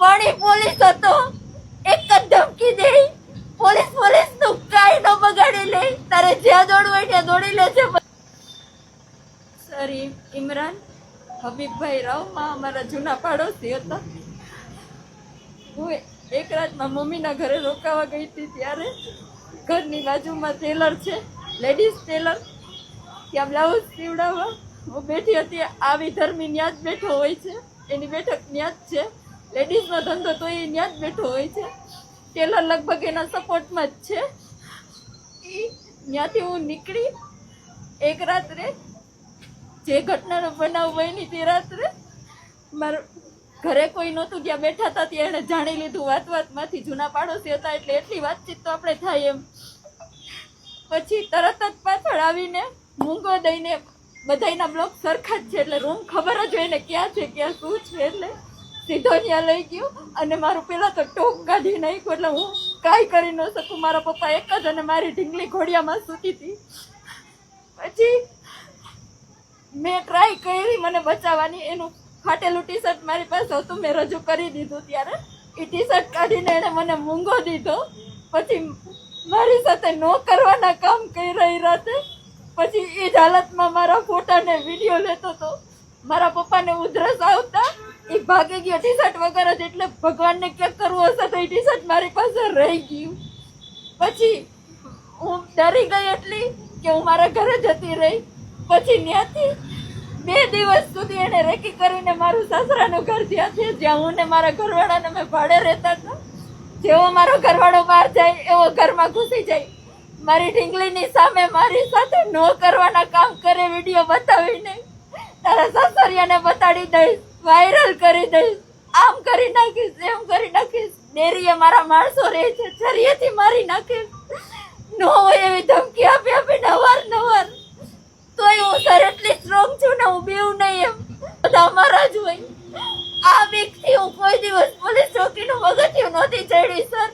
પણ એ પોલીસ હતો, એક જ ધમકી દે, પોલીસ નું કાંઈ ન બગાડી લે, તારે જ્યાં દોડવું હોય ત્યાં દોડી લે છે. શરીફ ઇમરાન હબીબભાઈ રાવમાં અમારા જૂના પાડોશી હતા. હું એક રાત મારા મમ્મીના ઘરે રોકાવા ગઈ હતી, ત્યારે ઘરની બાજુમાં ટેલર છે, લેડીઝ ટેલર, ત્યાં બ્લાઉઝ સીવડાવવા હું બેઠી હતી. આવી ધર્મી ન્યા જ બેઠો હોય છે, એની બેઠક ન્યા જ છે, લેડીઝનો ધંધો તો એ ન્યા જ બેઠો હોય છે. ટેલર લગભગ એના સપોર્ટમાં જ છે. ત્યાંથી હું નીકળી એક રાત્રે, જે ઘટનાનો બનાવ બની તે રાત્રે મારા ઘરે કોઈ નહોતું, ત્યાં બેઠા હતા ત્યાં એણે જાણી લીધું વાતમાંથી. જૂના પાડોશી હતા એટલે એટલી વાતચીત તો આપણે થાય એમ. પછી તરત જ પાછળ આવીને મૂંગો દઈને, બધાયના બ્લોક સરખા જ છે એટલે રૂમ ખબર જ હોય ને ક્યાં છે ક્યાં શું છે, એટલે સીધો ત્યાં લઈ ગયો અને મારું પેલા તો ટોક કાઢી નાખ્યું. એટલે હું કાંઈ કરી ન શકું. મારા પપ્પા એક જ અને મારી ઢીંગલી ઘોડિયામાં સૂતી હતી. પછી મેં ટ્રાય કરી મને બચાવવાની. એનું ફાટેલું ટી શર્ટ મારી પાસે હતું, મેં રજૂ કરી દીધું. ત્યારે એ ટી શર્ટ કાઢીને એણે મને મૂંગો દીધો. પછી મારી સાથે ન કરવાના કામ કરી રહી રાતે. પછી એ જ હાલતમાં મારા ફોટા ને વિડીયો લેતો હતો. મારા પપ્પાને ઉધરસ આવતા એ ભાગી ગયો ટી શર્ટ વગર જ. એટલે ભગવાનને ક્યાંક કરવું હશે તો એ ટી શર્ટ મારી પાસે રહી ગયું. પછી હું ડરી ગઈ એટલી કે હું મારા ઘરે જતી રહી. પછી ત્યાંથી 2 દિવસ સુધી એને રેકી કરીને મારું સાસરાનું ઘર ત્યાં છે, જ્યાં હું ને મારા ઘરવાળાને મેં ભાડે રહેતા હતા. જેવો મારો ઘરવાળો બહાર જાય એવો ઘરમાં ઘૂસી જાય. મારી ઢીંગલીની સામે મારી સાથે ન કરવાના કામ કરે, વિડીયો બતાવીને તારા સાસરિયાને બતાડી દઈશ, વાયરલ કરી દઈશ, આમ કરી નાખીશ, એમ કરી નાખીશ. ડેરીએ મારા માણસો રહે છે, છરીએથી મારી નાખીશ. ન હોય એવી ધમકી આપી આપીને અવારનવાર. તોય હું સર એટલી સ્ટ્રોંગ છું ને, હું બીવું નહીં એમ. બધા અમારા જ હોય. આ બીકથી હું કોઈ દિવસ પોલીસ ચોકીનું પગથિયું નહોતી ચડી સર.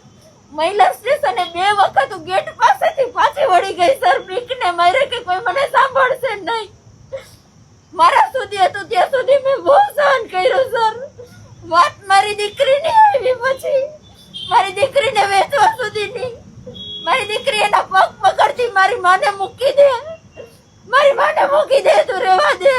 મહિલા સ્ટેશને 2 વખત હું ગેટ પાસેથી પાછી વળી ગઈ સર, બીકને મારે કે કોઈ મને સાંભળશે નહીં. મારા સુધી હતું ત્યાં સુધી મેં બહુ સહન કર્યું સર. વાત મારી દીકરીની આવી, પછી મારી દીકરીને વેચવા સુધીની. મારી દીકરી એના પગ પકડતી મારી માને મૂકી દે, મારી માને મૂકી દે, તું રહેવા દે.